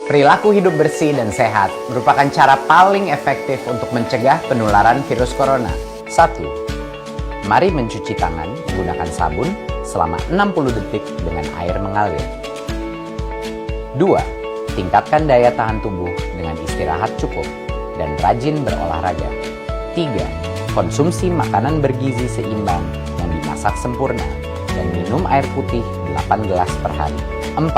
Perilaku hidup bersih dan sehat merupakan cara paling efektif untuk mencegah penularan virus corona. 1. Mari mencuci tangan menggunakan sabun selama 60 detik dengan air mengalir. 2. Tingkatkan daya tahan tubuh dengan istirahat cukup dan rajin berolahraga. 3. Konsumsi makanan bergizi seimbang yang dimasak sempurna dan minum air putih 8 gelas per hari. 4.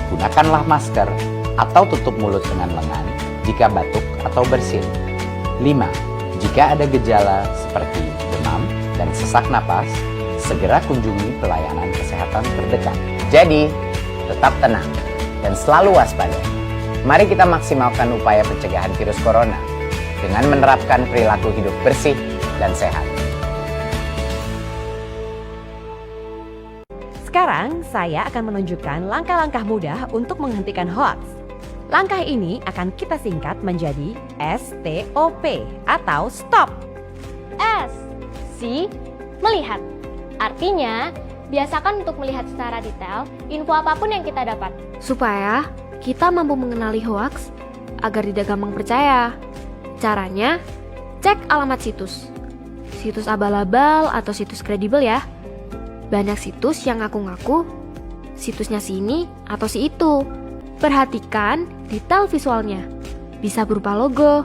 Gunakanlah masker atau tutup mulut dengan lengan jika batuk atau bersin. 5. Jika ada gejala seperti demam dan sesak napas, segera kunjungi pelayanan kesehatan terdekat. Jadi, tetap tenang dan selalu waspada. Mari kita maksimalkan upaya pencegahan virus corona dengan menerapkan perilaku hidup bersih dan sehat. Sekarang, saya akan menunjukkan langkah-langkah mudah untuk menghentikan hoax. Langkah ini akan kita singkat menjadi STOP atau STOP. S. Si. Melihat. Artinya, biasakan untuk melihat secara detail info apapun yang kita dapat. Supaya kita mampu mengenali hoaks agar tidak gampang percaya. Caranya, cek alamat situs. Situs abal-abal atau situs kredibel ya. Banyak situs yang ngaku-ngaku situsnya si ini atau si itu. Perhatikan detail visualnya. Bisa berupa logo,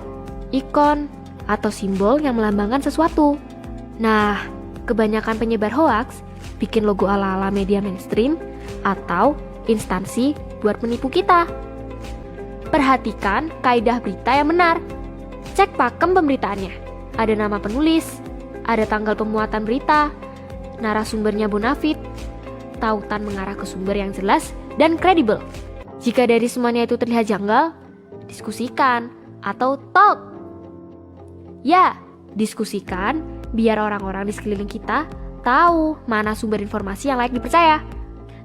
ikon, atau simbol yang melambangkan sesuatu. Nah, kebanyakan penyebar hoaks bikin logo ala-ala media mainstream atau instansi buat menipu kita. Perhatikan kaidah berita yang benar. Cek pakem pemberitaannya. Ada nama penulis, ada tanggal pemuatan berita, narasumbernya bonafit, tautan mengarah ke sumber yang jelas dan kredibel. Jika dari semuanya itu terlihat janggal, diskusikan atau talk. Ya, diskusikan biar orang-orang di sekeliling kita tahu mana sumber informasi yang layak dipercaya.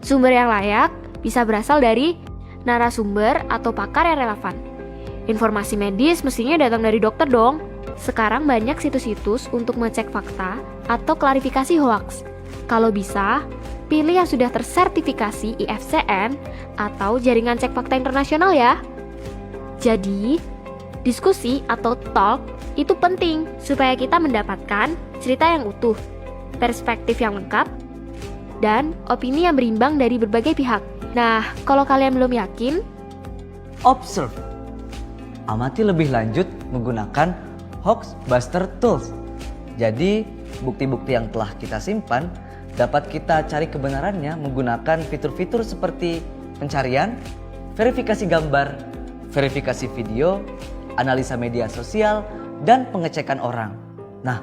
Sumber yang layak bisa berasal dari narasumber atau pakar yang relevan. Informasi medis mestinya datang dari dokter dong. Sekarang banyak situs-situs untuk mengecek fakta atau klarifikasi hoaks. Kalau bisa, pilih yang sudah tersertifikasi IFCN atau jaringan cek fakta internasional ya. Jadi, diskusi atau talk itu penting supaya kita mendapatkan cerita yang utuh, perspektif yang lengkap, dan opini yang berimbang dari berbagai pihak. Nah, kalau kalian belum yakin, Observe. Amati lebih lanjut menggunakan Hoaxbuster Tools. Jadi, bukti-bukti yang telah kita simpan dapat kita cari kebenarannya menggunakan fitur-fitur seperti pencarian, verifikasi gambar, verifikasi video, analisa media sosial, dan pengecekan orang. Nah,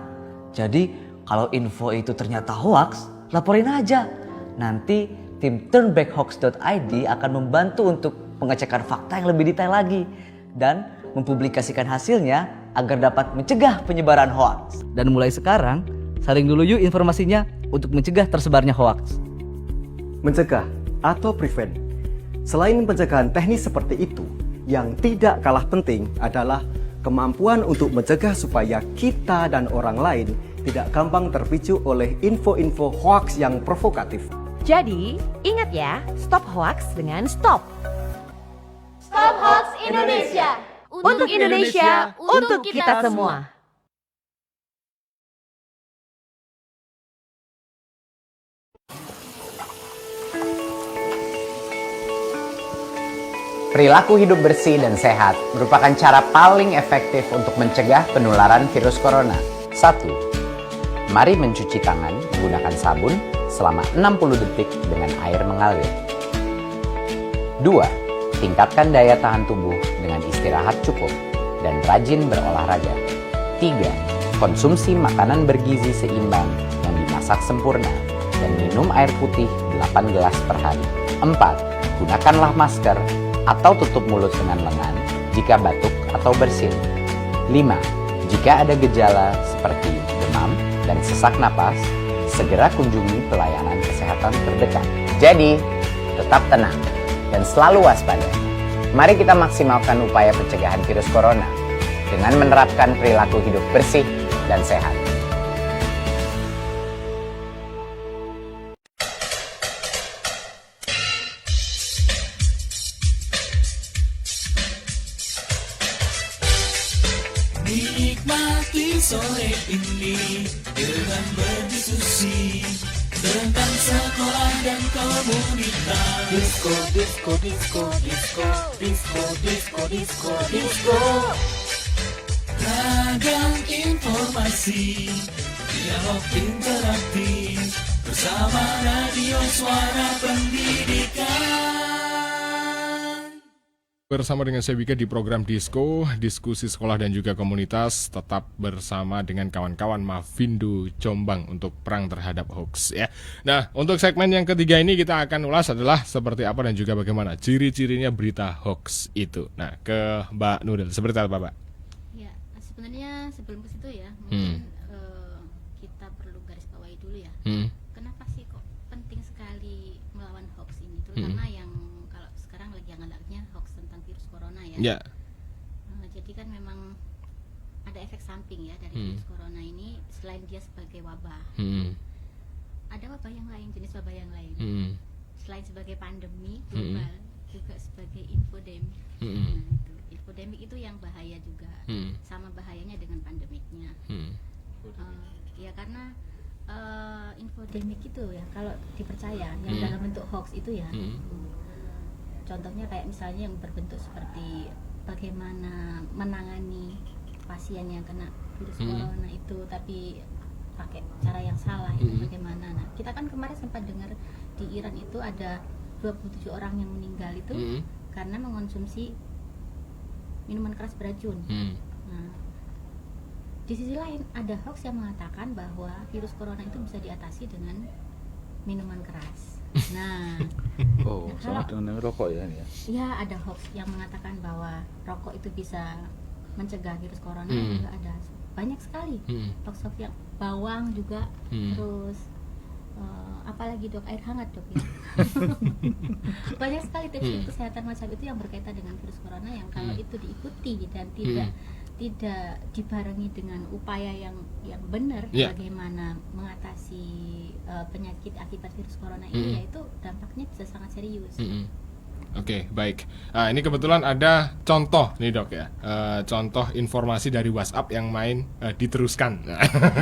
jadi kalau info itu ternyata hoax, laporin aja. Nanti tim turnbackhoax.id akan membantu untuk pengecekan fakta yang lebih detail lagi dan mempublikasikan hasilnya agar dapat mencegah penyebaran hoax. Dan mulai sekarang, saring dulu yuk informasinya untuk mencegah tersebarnya hoax. Mencegah atau prevent. Selain pencegahan teknis seperti itu, yang tidak kalah penting adalah kemampuan untuk mencegah supaya kita dan orang lain tidak gampang terpicu oleh info-info hoax yang provokatif. Jadi, ingat ya, stop hoax dengan stop. Stop Hoax Indonesia. Untuk Indonesia, untuk kita semua. Perilaku hidup bersih dan sehat merupakan cara paling efektif untuk mencegah penularan virus corona. 1. Mari mencuci tangan menggunakan sabun selama 60 detik dengan air mengalir. 2. Tingkatkan daya tahan tubuh dengan istirahat cukup dan rajin berolahraga. 3. Konsumsi makanan bergizi seimbang yang dimasak sempurna dan minum air putih 8 gelas per hari. 4. Gunakanlah masker atau tutup mulut dengan lengan jika batuk atau bersin. 5. Jika ada gejala seperti demam dan sesak napas, segera kunjungi pelayanan kesehatan terdekat. Jadi, tetap tenang dan selalu waspada. Mari kita maksimalkan upaya pencegahan virus corona dengan menerapkan perilaku hidup bersih dan sehat. Nikmati sore ini dengan berdiskusi tentang sekolah dan komunitas. Disko, disko, disko, disko, disko, disko, disko, disko. Ragam informasi, dialog interaktif bersama Radio Suara Pendidikan. Bersama dengan saya Wika di program Disko, diskusi sekolah dan juga komunitas, tetap bersama dengan kawan-kawan Mavindo Jombang untuk perang terhadap hoax ya. Nah, untuk segmen yang ketiga ini kita akan ulas adalah seperti apa dan juga bagaimana ciri-cirinya berita hoax itu. Nah, ke Mbak Nuril, seperti apa Mbak? Ya, sebenarnya sebelum ke situ ya, mungkin kita perlu garis bawahi dulu ya. Kenapa sih kok penting sekali melawan hoax ini, terutama yang kalau sekarang lagi hangat-hangatnya hoax tentang virus corona ya. Ya. Jadi kan memang ada efek samping ya dari virus corona ini, selain dia sebagai wabah. Ada wabah yang lain, jenis wabah yang lain. Selain sebagai pandemi global, juga sebagai infodemik. Nah, itu infodemik itu yang bahaya juga, sama bahayanya dengan pandemiknya. Ya karena infodemik itu ya kalau dipercaya yang dalam bentuk hoax itu ya, contohnya kayak misalnya yang berbentuk seperti bagaimana menangani pasien yang kena virus corona itu tapi pakai cara yang salah itu bagaimana. Nah, kita kan kemarin sempat dengar di Iran itu ada 27 orang yang meninggal itu karena mengonsumsi minuman keras beracun. Nah, di sisi lain ada hoax yang mengatakan bahwa virus corona itu bisa diatasi dengan minuman keras. Nah, sama dengan rokok ya? Ya, ada hoax yang mengatakan bahwa rokok itu bisa mencegah virus corona, juga ada banyak sekali hoax yang bawang juga, terus apalagi dok, air hangat dok ya. Banyak sekali tips kesehatan macam itu yang berkaitan dengan virus corona yang kalau itu diikuti dan tidak dibarengi dengan upaya yang benar bagaimana mengatasi penyakit akibat virus corona ini, yaitu dampaknya bisa sangat serius. Oke, baik. Ini kebetulan ada contoh nih dok ya, contoh informasi dari WhatsApp yang main diteruskan.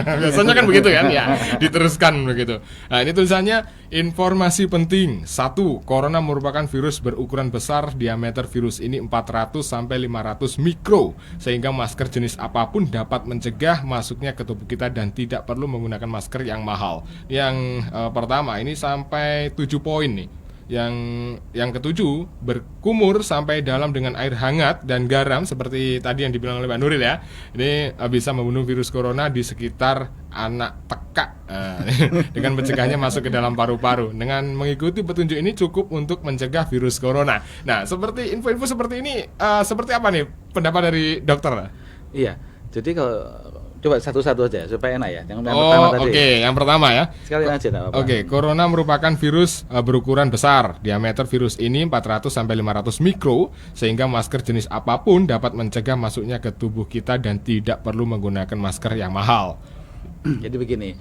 Biasanya kan begitu kan ya, diteruskan begitu. Nah, ini tulisannya informasi penting. 1. Corona merupakan virus berukuran besar, diameter virus ini 400 sampai 500 mikro, sehingga masker jenis apapun dapat mencegah masuknya ke tubuh kita dan tidak perlu menggunakan masker yang mahal. Yang pertama ini sampai 7 poin nih. Yang ketujuh, berkumur sampai dalam dengan air hangat dan garam seperti tadi yang dibilang oleh Mbak Nuril ya. Ini bisa membunuh virus corona di sekitar anak tekak dengan mencegahnya masuk ke dalam paru-paru. Dengan mengikuti petunjuk ini cukup untuk mencegah virus corona. Nah, seperti info-info seperti ini, seperti apa nih pendapat dari dokter? Iya, jadi kalau coba satu-satu aja supaya enak ya. Yang pertama tadi. Oke, yang pertama ya. Sekali aja enggak apa-apa. Oke, corona merupakan virus berukuran besar. Diameter virus ini 400 sampai 500 mikro, sehingga masker jenis apapun dapat mencegah masuknya ke tubuh kita dan tidak perlu menggunakan masker yang mahal. Jadi begini,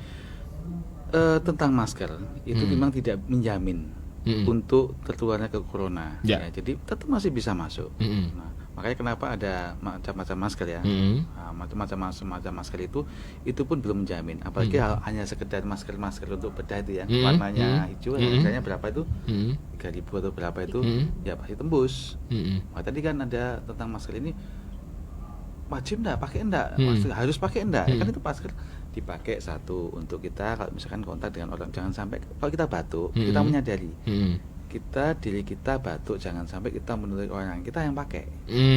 tentang masker itu memang tidak menjamin untuk tertularnya ke corona. Ya, jadi tetap masih bisa masuk. Nah, makanya kenapa ada macam-macam masker ya. Macam-macam masker itu pun belum menjamin. Apalagi hanya sekedar masker untuk bedah itu ya, warnanya hijau, harganya berapa itu? 3.000 atau berapa itu? Ya pasti tembus. Nah, tadi kan ada tentang masker ini wajib enggak pakai enggak? Harus pakai enggak? Ya kan itu masker dipakai satu untuk kita kalau misalkan kontak dengan orang, jangan sampai kalau kita batuk kita menyadari diri kita batuk, jangan sampai kita menulari orang, kita yang pakai.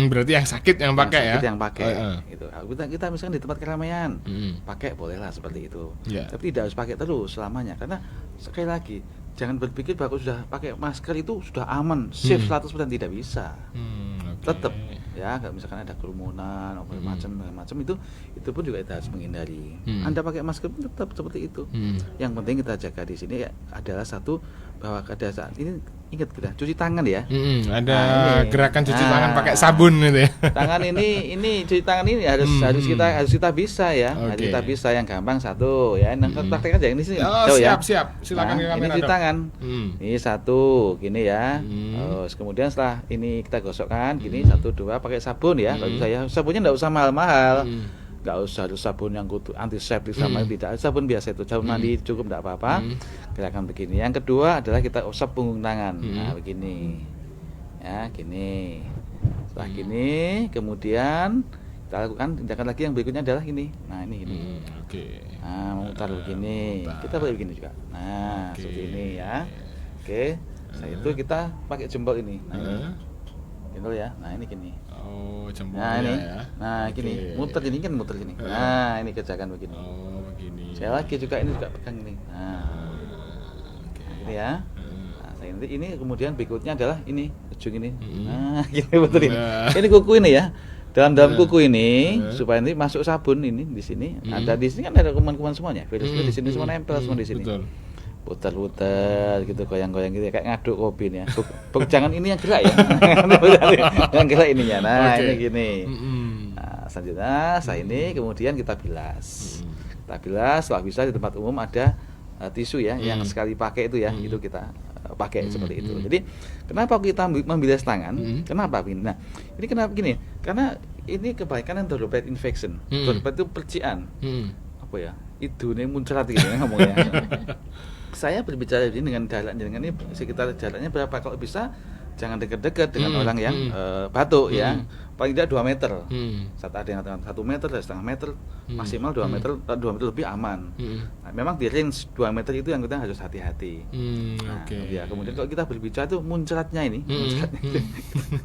Berarti yang sakit yang pakai ya? Yang pakai. Gitu. Kita misalkan di tempat keramaian, pakai bolehlah seperti itu. Tapi tidak harus pakai terus selamanya, karena sekali lagi jangan berpikir bahwa sudah pakai masker itu sudah aman, safe 100%, tidak bisa. Tetap ya, kalau misalkan ada kerumunan macam itu pun juga kita harus menghindari. Anda pakai masker pun tetap seperti itu. Yang penting kita jaga di sini adalah satu, bahwa pada saat ini ingat kita cuci tangan ya. Ada gerakan cuci tangan pakai sabun gitu ya. Tangan ini cuci tangan ini harus kita bisa ya. Harus kita bisa, yang gampang satu ya. Nah, praktek aja ini sih. Siap. Silakan ke kamera. Ini cuci tangan. Ini satu gini ya. Terus kemudian setelah ini kita gosokkan gini 1 2 pakai sabun ya. Kalau saya sabunnya enggak usah mahal-mahal. nggak usah harus sabun yang antiseptik sama tidak, sabun biasa itu, sabun mandi cukup, tidak apa-apa. Gerakan begini. Yang kedua adalah kita usap punggung tangan. Nah, begini. Ya, gini. Setelah gini, kemudian kita lakukan tindakan lagi yang berikutnya adalah ini. Nah, ini gini. Oke. Nah, memutar begini. Kita boleh begini juga. Nah, seperti ini ya. Oke. Setelah itu kita pakai jempol ini. Nah, ini. Jempol ya. Nah, ini gini. Oh, jempol Nah, ini. ya. Nah, gini. Muter ini kan muter gini. Nah, ini kerjakan begini. Oh, begini. Saya lagi juga ini juga pegang ini. Nah, gini ya. Nah, saya ini kemudian berikutnya adalah ini ujung ini. Nah, gini betul ini. Ini kuku ini ya. Dalam kuku ini supaya nanti masuk sabun ini di sini. Ada di sini kan ada kuman-kuman semuanya. Virus di sini semua nempel semua di sini. Betul. Putar-putar gitu, goyang-goyang gitu kayak ngaduk kopi nih ya. Jangan ini yang gerak ya. Yang gerak ininya. Nah, ini gini. Nah, selanjutnya saya ini kemudian kita bilas. Kita bilas, kalau bisa di tempat umum ada tisu ya yang sekali pakai itu ya, itu kita pakai seperti itu. Jadi kenapa kita membilas tangan? Kenapa begini? Nah, ini kenapa gini? Karena ini kebaikan yang droplet infection. Droplet itu percikan. Apa ya? Itu nih muncrat gitu ya ngomongnya. Saya berbicara ini dengan jaraknya ini sekitar jaraknya berapa, kalau bisa jangan dekat-dekat dengan orang yang batuk ya, paling tidak 2 meter. Saat ada yang 1 meter, 1,5 meter, maksimal 2 meter, 2 meter lebih aman. Nah, memang di range 2 meter itu yang kita harus hati-hati. Nah, ya, kemudian kalau kita berbicara itu muncratnya ini,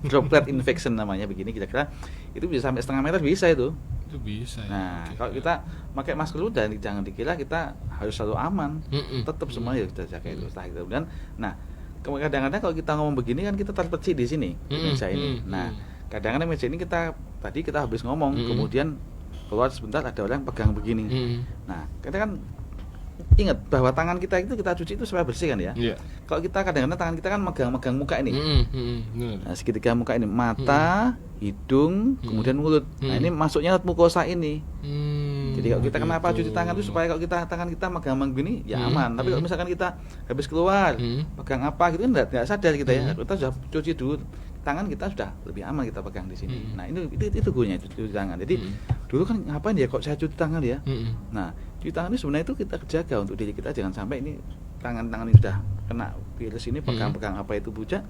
droplet infection namanya begini, kira-kira itu bisa sampai 1,5 meter bisa itu. Itu bisa. Nah, kalau kita pakai masker dulu dan jangan dikira kita harus selalu aman. Tetap semuanya kita jaga itu. Setelah itu kemudian, nah, kadang-kadang kalau kita ngomong begini kan kita terpecik di sini di meja ini. Nah, kadang-kadang meja ini kita habis ngomong, kemudian keluar sebentar ada orang pegang begini. Nah, kita kan ingat bahwa tangan kita itu kita cuci itu supaya bersih kan ya. Kalau kita kadang-kadang tangan kita kan megang-megang muka ini. Nah, segitiga muka ini, mata, hidung, kemudian mulut. Nah, ini masuknya mukosa ini. Jadi kalau kita kenapa cuci tangan itu supaya kalau tangan kita megang begini ya aman. Tapi kalau misalkan kita habis keluar pegang apa gitu kan nggak sadar kita ya. Kita sudah cuci dulu tangan, kita sudah lebih aman kita pegang di sini. Nah, itu gunanya cuci tangan. Jadi dulu kan ngapain ya kok saya cuci tangan ya. Nah, cuci tangan ini sebenarnya itu kita jaga untuk diri kita, jangan sampai ini tangan-tangan ini sudah kena virus ini, pegang-pegang apa itu bujak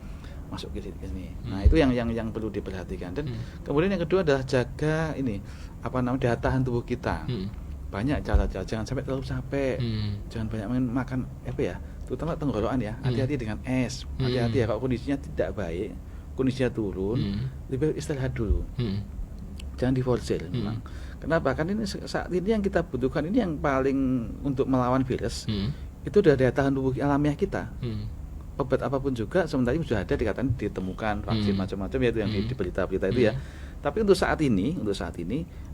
masuk ke sini. Nah, itu yang perlu diperhatikan. Dan kemudian yang kedua adalah jaga ini daya tahan tubuh kita. Banyak cara-cara, jangan sampai terlalu capek. Jangan banyak makan terutama tenggorokan ya. Hati-hati dengan es. Hati-hati ya kalau kondisinya tidak baik, kondisinya turun, lebih baik istirahat dulu. Jangan diforsir memang. Kenapa? Kan ini saat ini yang kita butuhkan ini yang paling untuk melawan virus. Itu udah daya tahan tubuh alamiah kita. Obat apapun juga sementara ini sudah ada ditemukan vaksin macam-macam ya, itu yang di berita-berita itu ya. Tapi untuk saat ini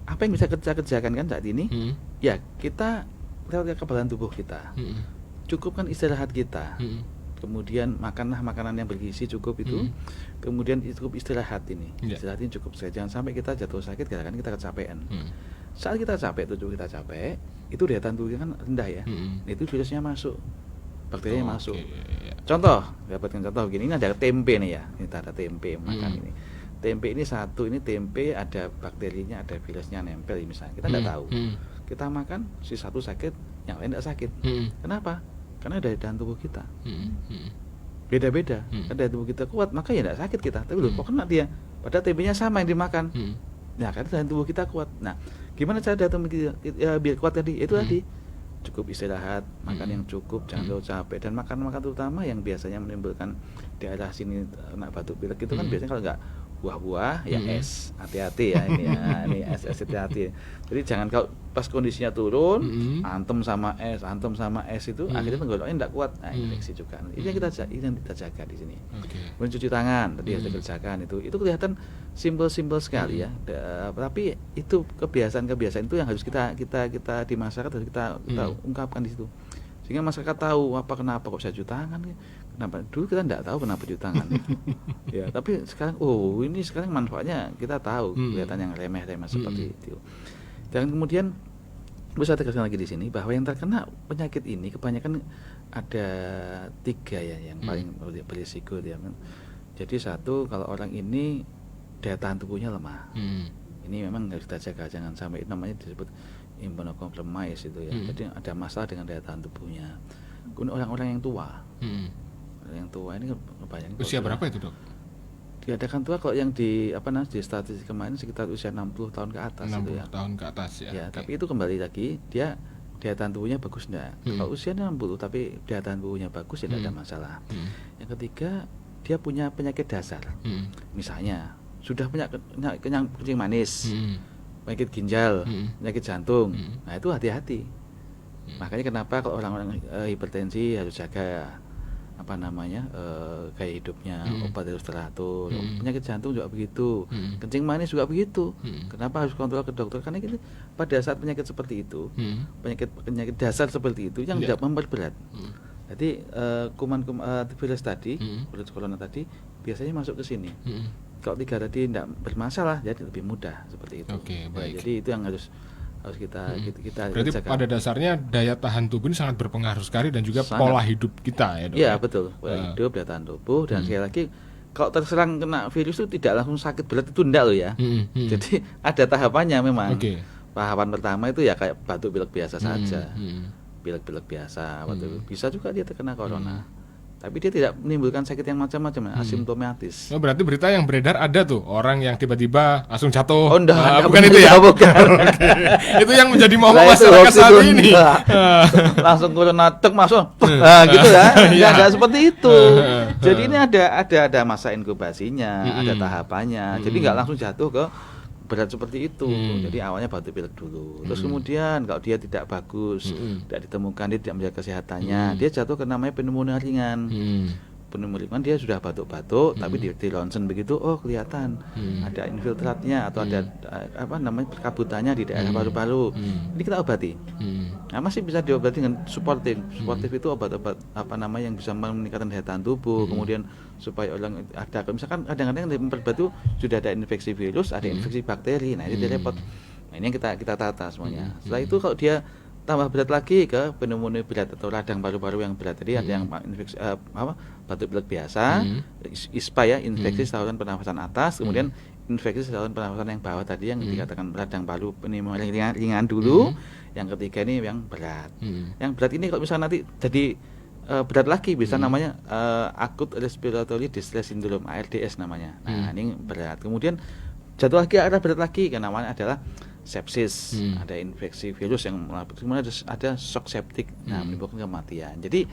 apa yang bisa kita kerjakan kan saat ini? Ya, kita lihat kekebalan tubuh kita. Cukupkan istirahat kita. Kemudian makanlah makanan yang bergizi cukup itu. Kemudian cukup istirahat ini. Istirahat ini cukup saja. Jangan sampai kita jatuh sakit karena kita kecapean. Saat kita capek, tubuh kita capek, itu daya tahan tubuh kan rendah ya. Itu virusnya masuk. Bakterinya masuk. Contoh, dapatkan contoh begini, ini ada tempe nih ya. Ini ada tempe makan ini. Tempe ini satu, ini tempe ada bakterinya, ada virusnya nempel misalnya. Kita tidak tahu. Kita makan, si satu sakit, yang lain tidak sakit. Kenapa? Karena daya tahan tubuh kita. Beda-beda. Kan daya tubuh kita kuat, maka ya tidak sakit kita. Tapi loh, kok kena dia? Padahal tempenya sama yang dimakan. Nah, karena daya tubuh kita kuat. Nah, gimana cara daya tubuh kita biar kuat tadi? Itu tadi. Cukup istirahat, makan yang cukup, jangan terlalu capek, dan makan terutama yang biasanya menimbulkan daerah sini kena batuk pilek itu kan biasanya kalau nggak buah-buah ya es, hati-hati ya ini ya, ini es hati-hati. Jadi jangan kalau pas kondisinya turun, antem sama es itu akhirnya tenggorokannya tidak kuat, nah infeksi juga. Ini yang kita jaga di sini. Mencuci tangan tadi harus dikerjakan itu kelihatan simpel sekali ya. Tapi itu kebiasaan itu yang harus kita di masyarakat harus kita ungkapkan di situ. Sehingga masyarakat tahu kenapa kok saya cuci tangan. Kenapa? Dulu kita tidak tahu kenapa cuci tangan. Ya, tapi sekarang ini sekarang manfaatnya kita tahu, kelihatan yang remeh-remeh seperti itu. Dan kemudian bisa tegaskan lagi di sini bahwa yang terkena penyakit ini kebanyakan ada 3 ya yang paling berisiko dia. Jadi satu, kalau orang ini daya tahan tubuhnya lemah. ini memang harus kita jaga, jangan sampai namanya disebut immunocompromise itu ya. Jadi ada masalah dengan daya tahan tubuhnya. Kemudian orang-orang yang tua, orang yang tua ini kebanyakan usia berapa itu, Dok? Diadakan tua kalau yang di di statistik kemarin sekitar usia 60 tahun ke atas 60 itu ya. tahun ke atas ya. Ya, Okay. tapi itu kembali lagi dia daya tahan tubuhnya bagus enggak? Kalau usianya 60 tapi daya tahan tubuhnya bagus ya tidak ada masalah. Yang ketiga, dia punya penyakit dasar. Misalnya sudah punya kencing manis, penyakit ginjal, penyakit jantung. Nah, itu hati-hati. Makanya kenapa kalau orang-orang hipertensi harus jaga gaya hidupnya, obat harus teratur. Penyakit jantung juga begitu, kencing manis juga begitu. Kenapa harus kontrol ke dokter? Karena ini pada saat penyakit seperti itu, penyakit dasar seperti itu yang tidak memperberat. Jadi virus tadi, virus corona tadi biasanya masuk ke sini. Kalau 3 tadi tidak bermasalah, jadi lebih mudah seperti itu. Oke, baik. Jadi itu yang harus kita berarti jaga. pada dasarnya daya tahan tubuh ini sangat berpengaruh sekali dan juga pola hidup kita ya, Dok. Iya, betul. Pola hidup, daya tahan tubuh, dan sekali lagi kalau terserang kena virus itu tidak langsung sakit berat, itu enggak loh ya. Jadi ada tahapannya memang. Tahapan pertama itu ya kayak batuk pilek biasa saja. Pilek-pilek biasa, bisa juga dia terkena corona. Tapi dia tidak menimbulkan sakit yang macam-macam, asimptomatis. Oh, berarti berita yang beredar ada tuh orang yang tiba-tiba langsung jatuh. Oh, enggak, bukan itu ya? Bukan. Itu yang menjadi momok masyarakat saat ini. Langsung corona tek masuk, gitu ya. Enggak seperti itu. Jadi ini ada masa inkubasinya, ada tahapannya. Jadi enggak langsung jatuh ke berat seperti itu. Jadi awalnya batuk pilek dulu. Terus kemudian kalau dia tidak bagus, tidak ditemukan, dia tidak menjaga kesehatannya, dia jatuh ke namanya pneumonia ringan. Pneumonia ringan dia sudah batuk-batuk, tapi di ronsen begitu, oh kelihatan ada infiltratnya atau ada perkabutannya di daerah paru-paru. Ini kita obati. Nah, masih bisa diobati dengan suportif. Suportif itu obat-obat yang bisa meningkatkan daya tahan tubuh, kemudian supaya orang ada, misalkan kadang-kadang di memperbatu sudah ada infeksi virus, ada infeksi bakteri. Nah, itu repot. Nah, ini yang kita tata semuanya. Setelah itu kalau dia tambah berat lagi ke pneumonia berat atau radang paru-paru yang berat, tadi ada yang infeksi batuk pilek biasa, ISPA ya, infeksi saluran pernafasan atas, kemudian infeksi saluran pernafasan yang bawah tadi yang dikatakan radang paru pneumonia ringan dulu. Yang ketiga ini yang berat. Yang berat ini kalau misalnya nanti jadi berat lagi bisa namanya acute respiratory distress syndrome, ARDS namanya. Nah, ini berat. Kemudian jatuh lagi arah berat lagi, yang namanya adalah sepsis, ada infeksi virus yang kemudian ada shock septic, menimbulkan kematian. Jadi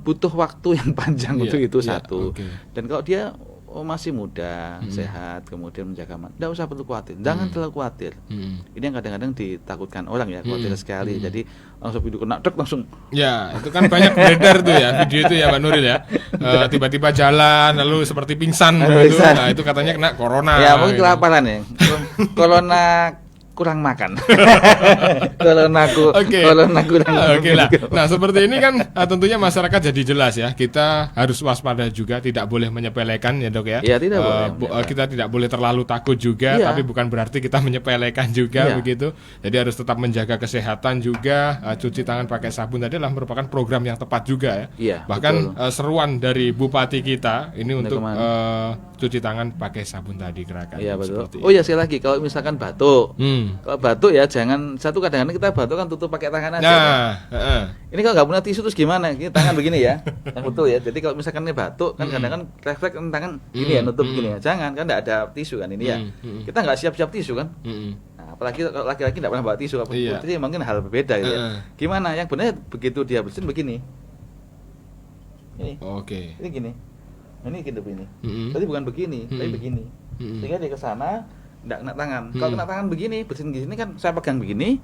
butuh waktu yang panjang untuk itu satu. Dan kalau dia masih muda, sehat, kemudian menjaga tidak usah perlu khawatir, jangan terlalu khawatir. Ini yang kadang-kadang ditakutkan orang ya, khawatir sekali. Jadi langsung video kena dek langsung. Ya, itu kan banyak beredar tuh ya, video itu ya Pak Nuril ya. Tiba-tiba jalan lalu seperti pingsan gitu. Nah, itu katanya kena corona. Ya, mungkin kelaparan ya. Corona kurang makan. Corona kurang. Oke lah. Nah, seperti ini kan tentunya masyarakat jadi jelas ya. Kita harus waspada juga, tidak boleh menyepelekan ya, Dok ya. Ya, tidak boleh. Kita tidak boleh terlalu takut juga, tapi bukan berarti kita menyepelekan juga begitu. Jadi harus tetap menjaga kesehatan juga. Cuci tangan pakai sabun tadi adalah merupakan program yang tepat juga ya. Iya, bahkan seruan dari bupati kita ini untuk cuci tangan pakai sabun tadi gerakan. Iya, betul. Oh ya, sekali lagi kalau misalkan batuk. Kalau batuk ya jangan kadang-kadang kita batuk kan tutup pakai tangan aja. Ini kalau nggak punya tisu terus gimana? Ini tangan begini ya. Yang betul ya. Jadi kalau misalkan ini batuk kan kadang-kadang refleks tangan gini ya, nutup gini ya. Jangan, kan nggak ada tisu kan ini ya. Kita nggak siap-siap tisu kan. Nah, apalagi kalau laki-laki nggak pernah bawa tisu, putri mungkin hal berbeda gitu ya. Gimana? Yang benar begitu dia bersin begini. Ini. Oke. Ini gini. Ini gitu begini. Tadi bukan begini, tapi begini. Sehingga dia ke sana nggak kena tangan. Kalau kena tangan begini, bersin di sini kan saya pegang begini.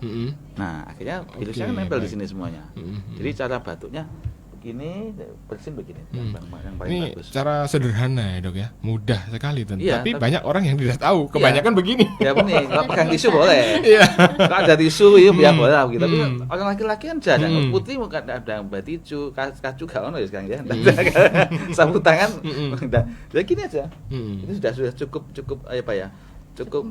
Nah, akhirnya virusnya kan nempel di sini semuanya. Jadi cara batuknya begini, bersin begini. Yang paling ini bagus. Cara sederhana ya, Dok ya. Mudah sekali tentu. Iya, tapi banyak orang yang tidak tahu. Kebanyakan begini. Ya benar. Kalau pegang tisu boleh. Kalau ada tisu ya boleh gitu. Tapi orang laki-laki kan jarang. Putri mungkin ada tisu, kacu gaun ya sekarang ya. Sapu tangan. Jadi gini aja. Itu sudah cukup apa ya? Cukup.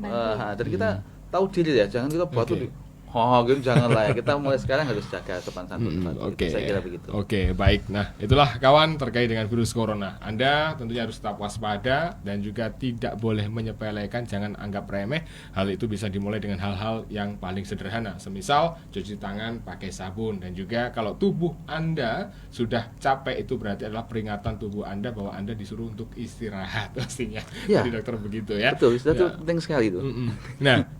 Jadi kita tahu diri ya. Jangan kita batuk Oh, gitu janganlah ya. Kita mulai sekarang harus jaga sopan santun. Oke. Saya kira begitu. Oke, baik. Nah, itulah kawan terkait dengan virus corona. Anda tentunya harus tetap waspada dan juga tidak boleh menyepelekan, jangan anggap remeh. Hal itu bisa dimulai dengan hal-hal yang paling sederhana. Semisal cuci tangan pakai sabun, dan juga kalau tubuh Anda sudah capek, itu berarti adalah peringatan tubuh Anda bahwa Anda disuruh untuk istirahat pastinya. Ya. Jadi dokter begitu ya. Betul, itu Ya. penting sekali itu. Nah,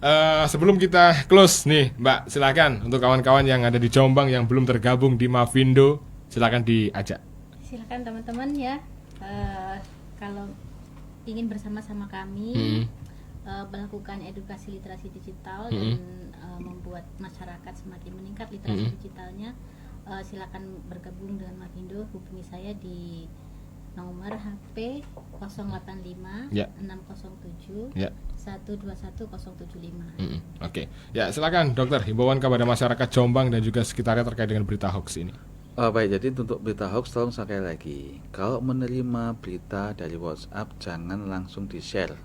sebelum kita close nih, Mbak, silakan untuk kawan-kawan yang ada di Jombang yang belum tergabung di Mavindo, silakan diajak. Silakan teman-teman ya, kalau ingin bersama-sama kami melakukan edukasi literasi digital dan membuat masyarakat semakin meningkat literasi digitalnya, silakan bergabung dengan Mavindo. Hubungi saya di nomor HP 085 Ya. 607 Ya. 121075. Oke. Ya, silakan dokter, himbauan kepada masyarakat Jombang dan juga sekitarnya terkait dengan berita hoax ini. Baik, jadi untuk berita hoax tolong sekali lagi, kalau menerima berita dari WhatsApp jangan langsung di-share.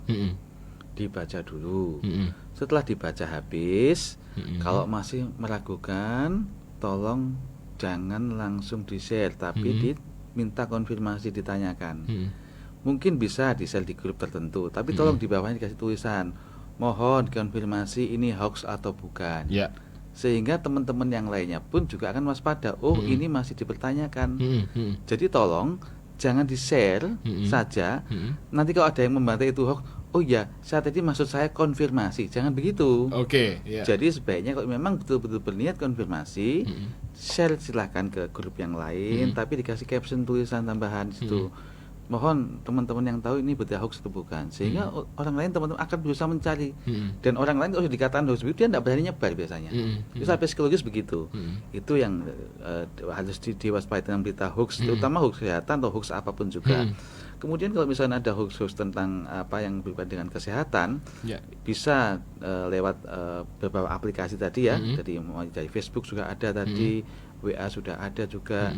Dibaca dulu. Setelah dibaca habis, kalau masih meragukan, tolong jangan langsung di-share, tapi diminta konfirmasi, ditanyakan. Mungkin bisa di-share di grup tertentu, tapi tolong di bawahnya dikasih tulisan, mohon konfirmasi ini hoax atau bukan. Ya. Sehingga teman-teman yang lainnya pun juga akan waspada. Oh, ini masih dipertanyakan. Jadi tolong jangan di-share saja. Nanti kalau ada yang membantah itu hoax, oh ya, saat ini maksud saya konfirmasi. Jangan begitu. Oke, ya. Jadi sebaiknya kalau memang betul-betul berniat konfirmasi, share silahkan ke grup yang lain, tapi dikasih caption tulisan tambahan di situ. Mohon teman-teman yang tahu ini berita hoax atau bukan, sehingga orang lain, teman-teman akan berusaha mencari. Dan orang lain kalau dikatakan hoax begitu, dia tidak berani nyebar biasanya. Itu sampai psikologis begitu. Itu yang harus diwaspadai dengan berita hoax, terutama hoax kesehatan atau hoax apapun juga. Kemudian kalau misalnya ada hoax tentang apa yang berkaitan dengan kesehatan, bisa lewat beberapa aplikasi tadi ya, dari Facebook juga ada tadi, WA sudah ada juga,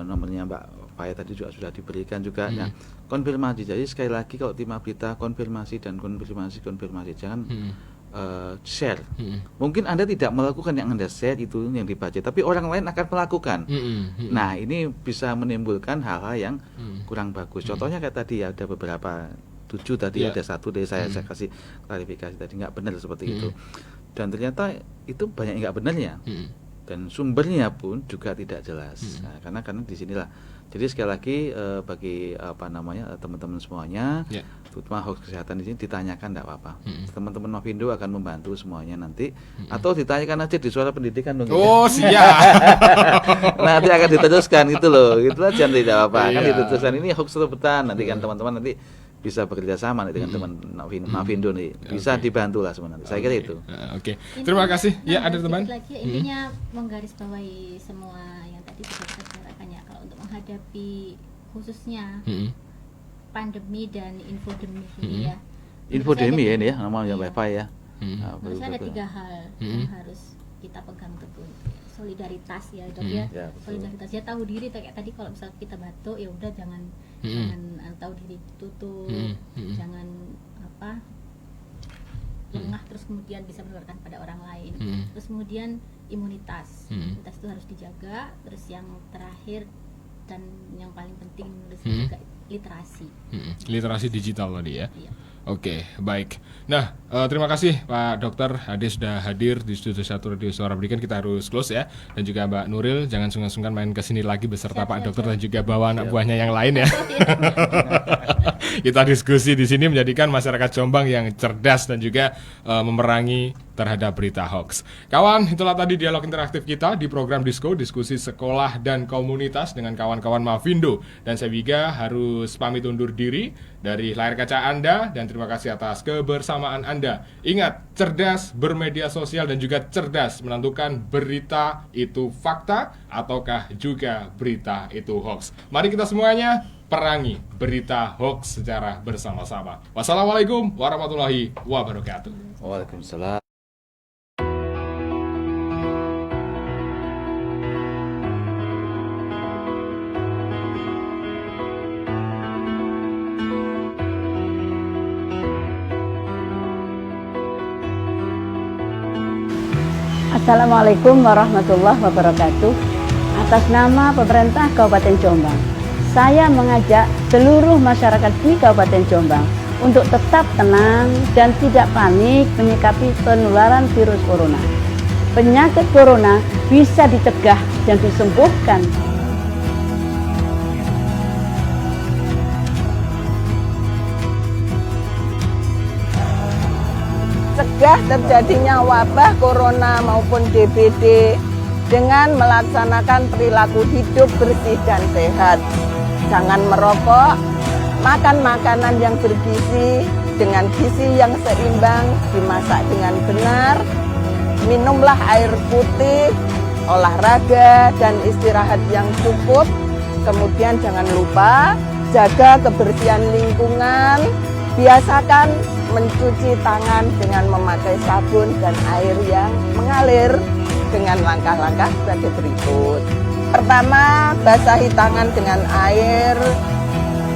nomornya Mbak Faya tadi juga sudah diberikan juga. Nah, konfirmasi. Jadi sekali lagi kalau terima berita, konfirmasi dan konfirmasi, jangan share. Mungkin Anda tidak melakukan yang Anda share itu yang dibaca, tapi orang lain akan melakukan. Nah, ini bisa menimbulkan hal-hal yang kurang bagus. Contohnya kayak tadi ada beberapa 7 tadi, ada satu dari saya kasih klarifikasi tadi nggak benar seperti itu. Dan ternyata itu banyak yang nggak benarnya. Dan sumbernya pun juga tidak jelas. Nah, karena disinilah. Jadi sekali lagi bagi teman-teman semuanya, terutama hoax kesehatan di sini ditanyakan tidak apa-apa. Teman-teman Mavindo akan membantu semuanya nanti, atau ditanyakan aja di Suara Pendidikan dong. Oh, siap. Nanti akan diteruskan gitu loh. Itu aja tidak apa-apa. Kan diteruskan ini hoax atau betul. Nanti kan teman-teman nanti bisa bekerja sama nih dengan teman Mavindo nih, bisa dibantu lah sebenarnya. Saya kira itu. Oke. Terima kasih. Ya, ada teman. Lagi intinya menggarisbawahi semua yang tadi sudah kita bicarakan ya, kalau untuk menghadapi khususnya pandemi dan infodemi ini ya. Infodemi ya ini ya namanya Wifi ya. Menurut saya ada 3 hal yang harus kita pegang teguh. Solidaritas ya, Dok ya. Solidaritas ya, tahu diri kayak tadi, kalau misalnya kita batuk ya udah jangan tahu diri tutup, jangan lengah terus kemudian bisa menularkan pada orang lain. Terus kemudian imunitas itu harus dijaga. Terus yang terakhir dan yang paling penting menurut saya juga literasi. Literasi digital tadi ya. Iya. Oke, baik. Nah, terima kasih Pak Dokter Ade sudah hadir di Studio 1 Radio Suara Pendidikan. Kita harus close ya. Dan juga Mbak Nuril, jangan sungkan-sungkan main ke sini lagi beserta Pak Dokter dan juga bawa anak buahnya yang lain ya. Kita diskusi di sini menjadikan masyarakat Jombang yang cerdas dan juga memerangi terhadap berita hoax. Kawan, itulah tadi dialog interaktif kita di program diskusi sekolah dan komunitas dengan kawan-kawan Mavindo. Dan saya Wiga harus pamit undur diri dari layar kaca Anda, dan terima kasih atas kebersamaan Anda. Ingat, cerdas bermedia sosial dan juga cerdas menentukan berita itu fakta ataukah juga berita itu hoax. Mari kita semuanya perangi berita hoax secara bersama-sama. Wassalamualaikum warahmatullahi wabarakatuh. Waalaikumsalam. Assalamualaikum warahmatullahi wabarakatuh. Atas nama pemerintah Kabupaten Jombang, saya mengajak seluruh masyarakat di Kabupaten Jombang untuk tetap tenang dan tidak panik menyikapi penularan virus corona. Penyakit corona bisa dicegah dan disembuhkan. Cegah terjadinya wabah corona maupun DBD dengan melaksanakan perilaku hidup bersih dan sehat. Jangan merokok, makan makanan yang bergizi dengan gizi yang seimbang, dimasak dengan benar, minumlah air putih, olahraga dan istirahat yang cukup. Kemudian jangan lupa jaga kebersihan lingkungan, biasakan mencuci tangan dengan memakai sabun dan air yang mengalir dengan langkah-langkah sebagai berikut. Pertama, basahi tangan dengan air,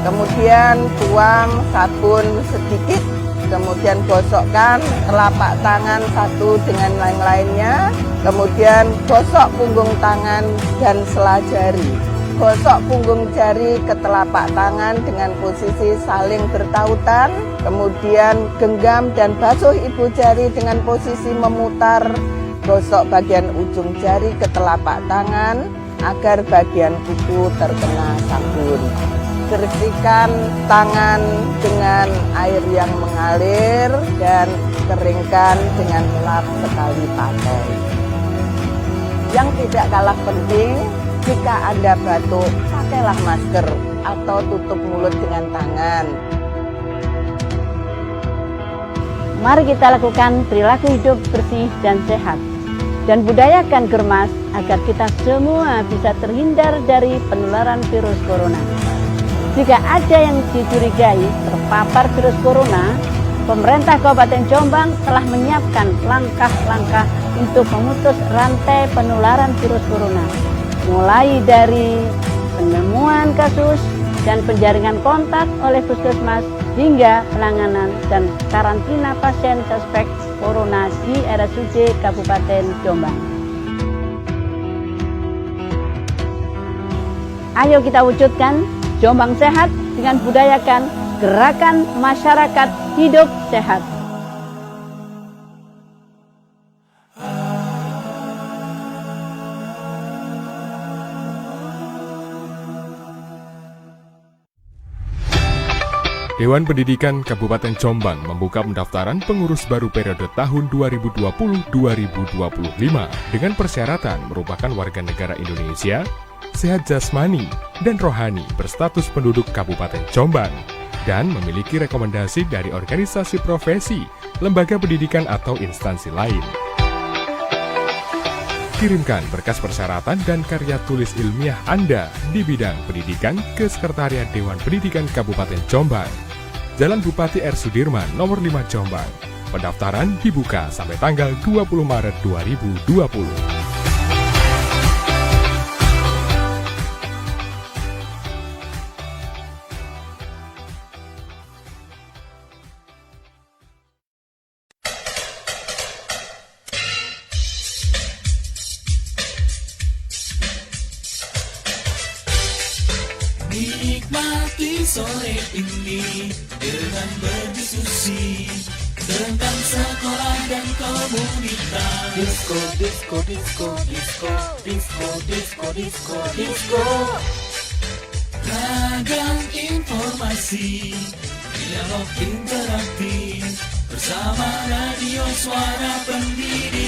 kemudian tuang sabun sedikit, kemudian gosokkan telapak tangan satu dengan yang lainnya, kemudian gosok punggung tangan dan sela jari. Gosok punggung jari ke telapak tangan dengan posisi saling bertautan, kemudian genggam dan basuh ibu jari dengan posisi memutar. Gosok bagian ujung jari ke telapak tangan agar bagian kuku terkena sabun. Bersihkan tangan dengan air yang mengalir dan keringkan dengan lap sekali pakai. Yang tidak kalah penting, jika Anda batuk, pakailah masker atau tutup mulut dengan tangan. Mari kita lakukan perilaku hidup bersih dan sehat, dan budayakan germas agar kita semua bisa terhindar dari penularan virus corona. Jika ada yang dicurigai terpapar virus corona, pemerintah Kabupaten Jombang telah menyiapkan langkah-langkah untuk memutus rantai penularan virus corona, mulai dari penemuan kasus dan penjaringan kontak oleh puskesmas hingga penanganan dan karantina pasien suspek corona di RSUD Kabupaten Jombang. Ayo kita wujudkan Jombang sehat dengan budayakan gerakan masyarakat hidup sehat. Dewan Pendidikan Kabupaten Jombang membuka pendaftaran pengurus baru periode tahun 2020-2025 dengan persyaratan merupakan warga negara Indonesia, sehat jasmani dan rohani berstatus penduduk Kabupaten Jombang, dan memiliki rekomendasi dari organisasi profesi, lembaga pendidikan atau instansi lain. Kirimkan berkas persyaratan dan karya tulis ilmiah Anda di bidang pendidikan ke Sekretariat Dewan Pendidikan Kabupaten Jombang, Jalan Bupati R. Sudirman, nomor 5 Jombang. Pendaftaran dibuka sampai tanggal 20 Maret 2020. Nikmati sore ini dengan berdiskusi tentang sekolah dan komunitas. Disko, disko, disko, disko, disko, disko, disko, disko. Ragam informasi, dialog interaktif bersama Radio Suara Pendidikan.